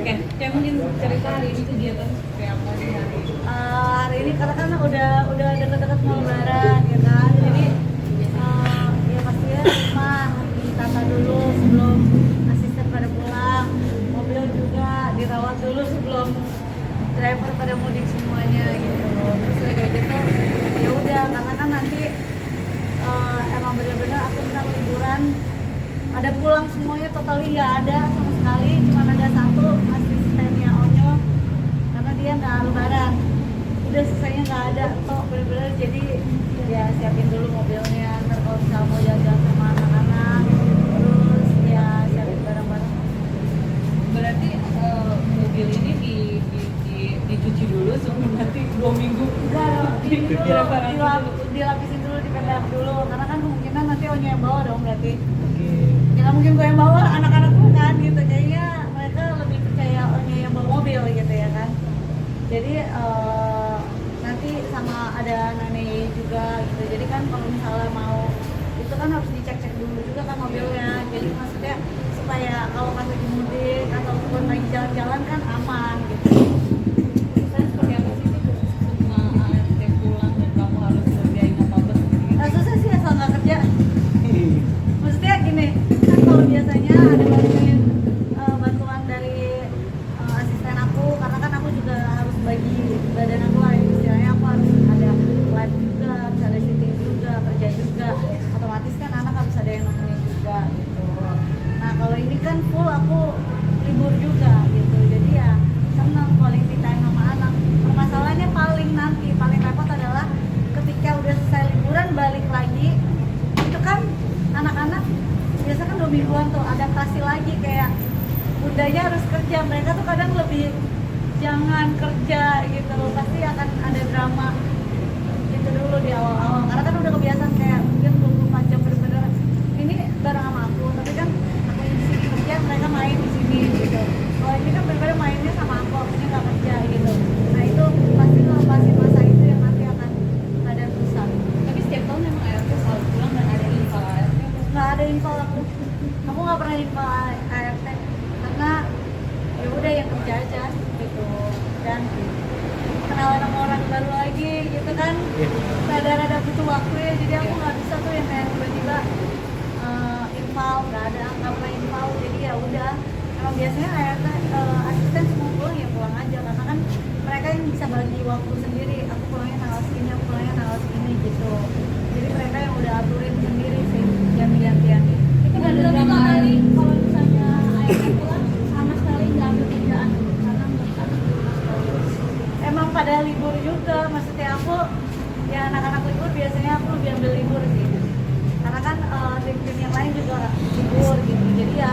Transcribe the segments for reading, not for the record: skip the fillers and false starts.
Oke, ya mungkin cerita hari ini kegiatan seperti apa sih hari ini? Hari ini karena kan udah deket-deket mau lebaran ya kan, jadi ya pastinya rumah ditata dulu sebelum asisten pada pulang, mobil juga dirawat dulu sebelum driver pada mudik semuanya gitu. Terus udah kayak gitu ya udah, karena kan nanti emang bener-bener aku tentang liburan ada pulang semuanya totally nggak ada sama sekali, cuma ada satu asistennya Onyo karena dia nggak lebaran, udah sisanya nggak ada toh bener-bener. Jadi ya siapin dulu mobilnya, ntar kalau misalnya mau jalan sama anak-anak terus ya siapin barang-barang. Berarti mobil ini dicuci dulu sebelum nanti 2 minggu. Enggak, ini dulu Reparasi dulu. dilapisin dulu, dipendam dulu karena kan kemungkinan nanti Onyo yang bawa dong berarti. Ya nggak mungkin gue yang bawa, anak-anakku kan gitu, kayaknya mereka lebih percaya Onyo yang bawa mobil gitu ya kan. Jadi nanti sama ada Nane juga gitu, jadi kan kalau misalnya mau itu kan harus dicek-cek dulu juga kan mobilnya, jadi maksudnya supaya kalau pas lagi mudik ataupun lagi jalan-jalan kan aman gitu. Saya seperti apa sih semua ART pulang dan kamu harus ngerjain apa-apa sendiri? Nah, susah sih asal nggak kerja. Maksudnya gini, kan kalau biasanya ada bantuan dari asisten aku, karena kan aku juga harus bagi badan aku lah, istilahnya aku harus ada live juga, harus ada syuting juga, kerja juga, otomatis kan anak harus ada yang nemenin juga gitu. Nah kalau ini kan full aku libur juga gitu, jadi ya senang quality time sama anak. Permasalahannya paling repot adalah ketika udah selesai liburan balik lagi, itu kan anak-anak biasa kan 2 mingguan tuh adaptasi lagi, kayak bundanya harus kerja, mereka tuh kadang lebih jangan kerja gitu, pasti akan ada drama gitu dulu di awal-awal karena kan udah kebiasaan kayak mungkin 24 jam bener-bener ini bareng sama aku, tapi kan aku di sini kerja, mereka main di sini gitu. Kalau ini kan bener-bener mainnya sama aku, akunya nggak kerja gitu. Nah itu pasti ngelepasin masa itu yang nanti akan ada susah. Tapi setiap tahun memang ART selalu pulang dan ada info ART. Nggak ada info aku nggak pernah info ART karena ya udah yang kerja aja gitu, dan kenalan sama orang baru lagi gitu kan, rada-rada butuh waktu ya, jadi aku nggak bisa tuh yang kayak tiba-tiba info, nggak pernah info. Jadi ya udah, emang biasanya ART asisten semua pulang ya pulang aja, karena kan mereka yang bisa bagi waktu sendiri, aku pulangnya tanggal segini, aku pulangnya tanggal segini gitu. Jadi mereka yang udah aturin sendiri sih ganti-gantian. Itu nggak ada drama kali kalau misalnya ART pulang sama sekali nggak ambil kerjaan karena mereka emang pada libur juga, maksudnya aku ya anak-anak libur biasanya aku lebih ambil libur sih, karena kan tim-tim yang lain juga libur gitu. Jadi ya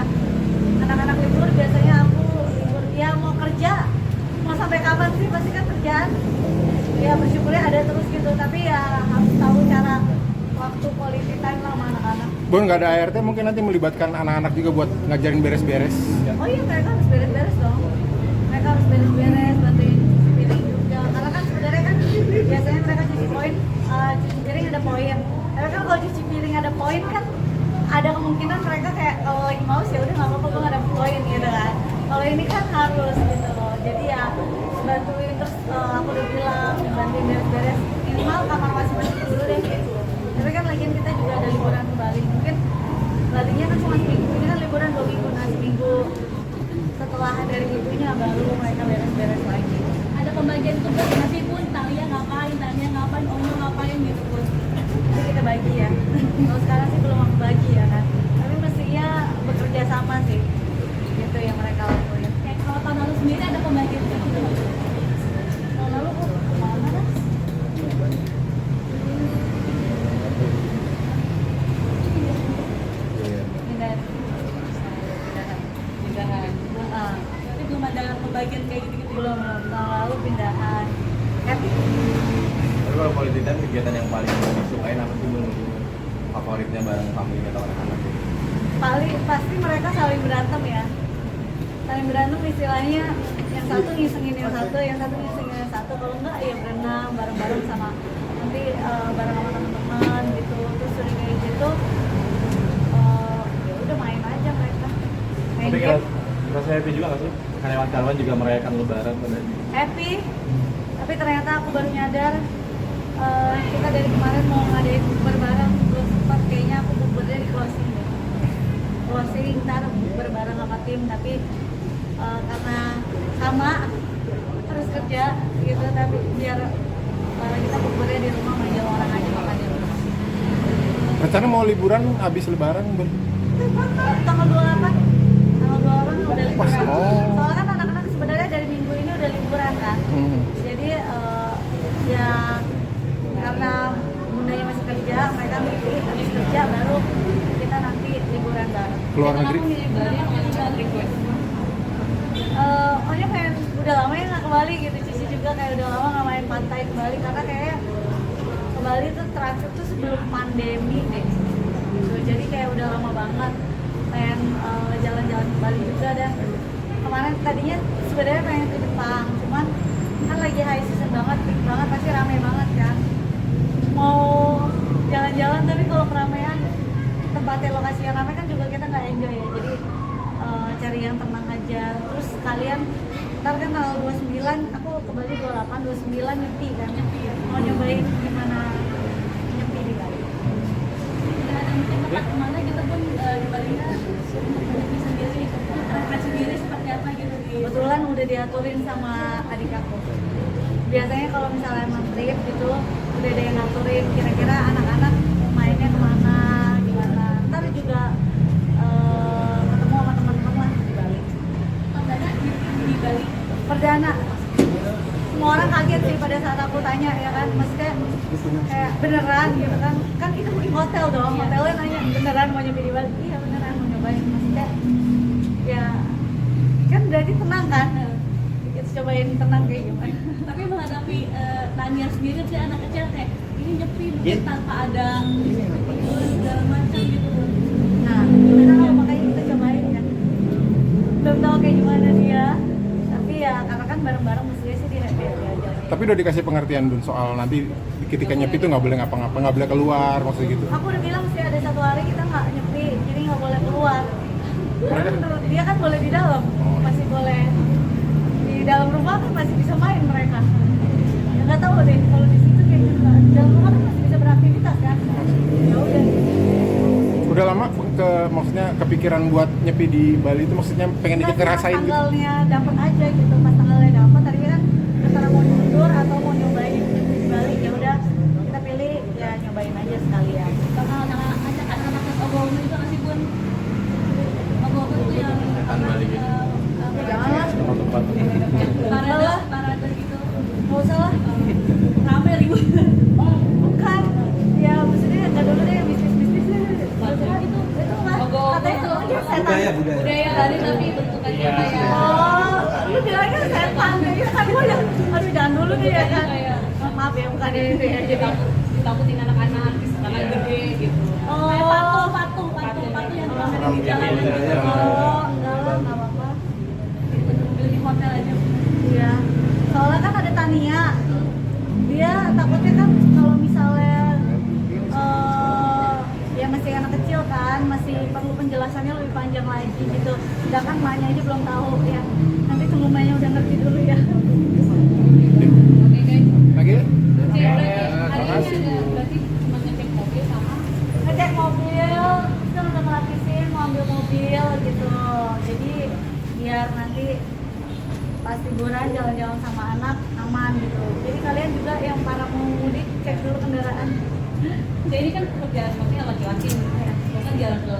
anak-anak libur biasanya aku libur, ya mau kerja mau sampai kapan sih, pasti kan kerjaan ya bersyukurnya ada terus gitu, tapi ya harus tahu cara waktu quality time lah sama anak-anak. Bon, nggak ada ART, mungkin nanti melibatkan anak-anak juga buat ngajarin beres-beres. Oh iya, mereka harus beres-beres dong. Mereka harus beres-beres, bantuin piring juga. Karena kan sebenarnya kan biasanya mereka cuci piring ada poin. Tapi kan kalau cuci piring ada poin kan ada kemungkinan mereka kayak kalau lagi maus ya udah nggak apa-apa gue nggak ada poin gitu kan. Kalau ini kan harus gitu loh. Jadi ya bantuin, terus aku udah bilang bantuin beres-beres. Minimal kamar masing-masing dulu deh. Tapi kan lagian kita juga ada liburan ke Bali. Mungkin Balinya kan cuma seminggu, ini kan liburan 2 minggu, nah seminggu setelah dari itunya baru mereka beres-beres lagi. Ada pembagian tugas tapi pun Talia ngapain Onyo ngapain gitu pun. Jadi kita bagi ya. Kalau sekarang sih belum aku bagi ya kan. Tapi mestinya bekerja sama sih. Gitu yang mereka lakuin. Kayak kalau tahun lalu sendiri ada pembagian tugas juga. Tahun lalu aku kemana kan? Pindahan. Tapi belum ada pembagian kayak gitu-gitu. Belum. Tahun lalu pindahan. Happy. Tapi kalau quality time kegiatan yang paling disukain apa sih Bun? Favoritnya bareng family atau anak-anak gitu? Paling pasti mereka saling berantem ya. Saling berantem istilahnya, yang satu ngisengin yang satu, yang satu ngisengin yang satu. Kalau enggak ya berenang bareng-bareng sama nanti bareng sama teman-teman gitu. Terus sering kayak gitu. Ya udah main aja mereka. Main Tapi game. ngerasa happy juga nggak sih? karyawan-karyawan juga merayakan lebaran pada happy, tapi ternyata aku baru nyadar kita dari kemarin mau ngadain bukber bareng, belum sempat. Kayaknya aku bukbernya di closing deh. Closing ntar bukber bareng sama tim, tapi karena sama harus kerja gitu, tapi biar kita bukbernya di rumah, manggil orang aja makan di rumah. Rencana mau liburan habis lebaran, Bun? Tanggal 28 udah liburan. Oh. Soalnya kan anak-anak sebenarnya dari minggu ini udah liburan kan. Jadi ya karena bundanya masih kerja, mereka mikir habis kerja baru kita nanti liburan bareng. Keluar negeri? Kenapa milih Bali yang tinggal request? Pokoknya pengen udah lama ya nggak ke Bali gitu. Cici juga kayak udah lama nggak main pantai ke Bali, karena kayak ke Bali tuh terakhir tuh sebelum pandemi deh. Gitu. Jadi kayak udah lama banget pengen jalan-jalan ke Bali juga. Dan kemarin tadinya sebenarnya pengen ke Jepang, cuman kan lagi high season banget, peak banget, pasti rame banget kan. Mau jalan-jalan tapi kalau keramaian tempatnya lokasi yang ramai kan juga kita nggak enjoy ya. Jadi cari yang tenang aja. Terus kalian ntar kan tanggal 29 aku ke Bali 28, 29 nyepi kan. Mau nyobain gimana nyepi di Bali. Udah ada mungkin tempat kemana gitu pun di Bali untuk menepi sendiri, refresh sendiri seperti apa gitu di Kebetulan udah diaturin sama adik aku. Biasanya kalau misalnya emang trip gitu udah ada yang ngaturin kira-kira anak-anak mainnya kemana, gimana. Ntar juga ketemu sama teman-teman lah di Bali. perdana di Bali. Perdana. Semua orang kaget sih pada saat aku tanya ya kan, maksudnya kayak beneran gitu kan. Kan itu di hotel dong, hotelnya nanya beneran mau nyobain di Bali? Iya beneran mau nyobain, maksudnya ya kan berarti tenang kan. Kita cobain tenang kayak gimana. Tapi menghadapi Tania sendiri sih anak kecil kayak ini nyepi mungkin tanpa ada tidur segala macam gitu. Nah, kita tahu makanya kita cobain kan. Belum tahu kayak gimana dia, tapi ya karena kan bareng-bareng mestinya sih dia happy aja. Tapi udah dikasih pengertian, Bun, soal nanti ketika nyepi itu nggak boleh ngapa-ngapa, nggak boleh keluar, maksudnya gitu. Aku udah bilang mesti ada satu hari kita nggak nyepi, jadi nggak boleh keluar. Karena menurut dia kan boleh di dalam, masih boleh di dalam rumah kan masih bisa main mereka. Ya nggak tahu deh kalau di situ kayaknya nggak. Di dalam rumah kan masih bisa beraktivitas kan. Ya udah. Udah lama maksudnya kepikiran buat nyepi di Bali itu, maksudnya pengen Nah, ngerasain gitu. tanggalnya dapat aja gitu, pas tanggalnya dapat tadi kan antara mau mundur atau mau nyobain di Bali, ya udah kita pilih ya nyobain aja sekalian. Bakal ajak anak-anak ke Ogoh juga ngasih Bun. Ogoh itu yang Setan Bali gitu. Janganlah, tempat-tempat parade gitu. nggak usah lah. Rame ribut. Oh, bukan. Ya maksudnya nggak dulu deh bisnis-bisnis itu mah Ogoh katanya itu dia setan. Budaya hari tapi bentukannya kayak Oh, lu bilangnya setan gitu kan gue ya. Aduh jangan dulu deh ya kan. kayak Maaf ya bukan itu ya jadi. ditakutin anak-anak karena gede gitu. Oh, Patung yang Oh, di jalan gitu. enggak lah, nggak apa-apa. Mobil di hotel aja. Iya. Soalnya kan ada Tania. Dia takutnya kan kalau misalnya ya masih anak kecil kan, masih perlu penjelasannya lebih panjang lagi gitu. Sedangkan emaknya aja belum tahu ya. Nanti tunggu emaknya udah ngerti dulu ya. Oke guys. Lagi? Cek berarti hari ini ada berarti cuma ngecek mobil sama Ngecek mobil, kita udah ngelapisin mau ambil mobil gitu. Jadi biar nanti pas liburan jalan-jalan sama anak aman gitu. Jadi kalian juga yang para mau mudik cek dulu kendaraan. Jadi ini kan pekerjaan maksudnya laki-laki ya. Kan jarang ke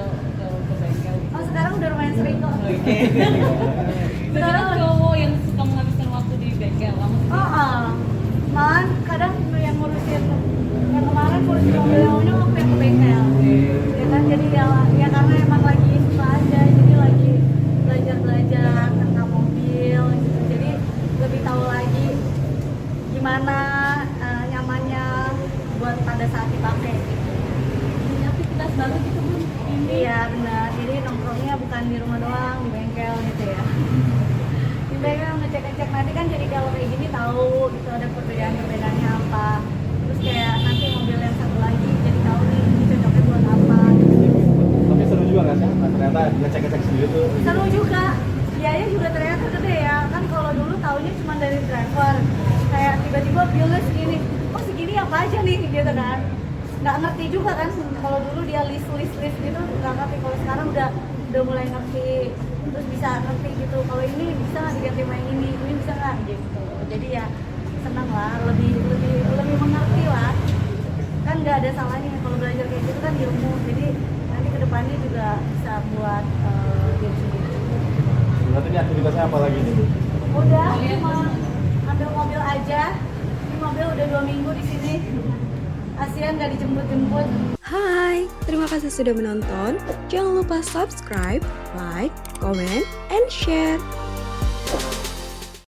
bengkel. Oh sekarang udah lumayan sering kok. Sekarang cowok yang suka menghabiskan waktu di bengkel, kamu Malahan kadang yang ngurusin yang kemarin ngurusin mobilnya aku yang ke bengkel. Ya kan jadi ya karena emang lagi suka aja, jadi lagi belajar tentang mobil gitu. Jadi lebih tahu lagi gimana nyamannya buat pada saat dipakai gitu. Ini aktivitas baru gitu Bun. Iya benar, jadi nongkrongnya bukan di rumah doang, di bengkel gitu ya. Di bengkel ngecek-ngecek nanti kan jadi kalau kayak gini tahu gitu ada perbedaan-perbedaannya apa. Terus kayak nanti mobil yang satu lagi jadi tahu nih ini cocoknya buat apa gitu. tapi seru juga nggak sih? Nah, ternyata ngecek-ngecek sendiri tuh Seru juga, biaya juga ternyata gede ya kan. Kalau dulu taunya cuma dari driver, kayak tiba-tiba bilnya segini, oh segini apa aja nih gitu kan, nggak ngerti juga kan. Kalau dulu dia list gitu nggak ngerti, kalau sekarang udah mulai ngerti, terus bisa ngerti gitu, kalau ini bisa nggak diganti sama yang ini bisa nggak gitu. Jadi ya senang lah, lebih mengerti lah kan. Nggak ada salahnya kalau belajar kayak gitu kan, ilmu. Jadi nanti kedepannya juga bisa buat diri sendiri. Berarti ini aktivitasnya apa lagi nih? Udah, cuma ambil mobil aja. Ini mobil udah 2 minggu di sini. Kasian nggak dijemput-jemput. Hai, terima kasih sudah menonton. Jangan lupa subscribe, like, comment, and share.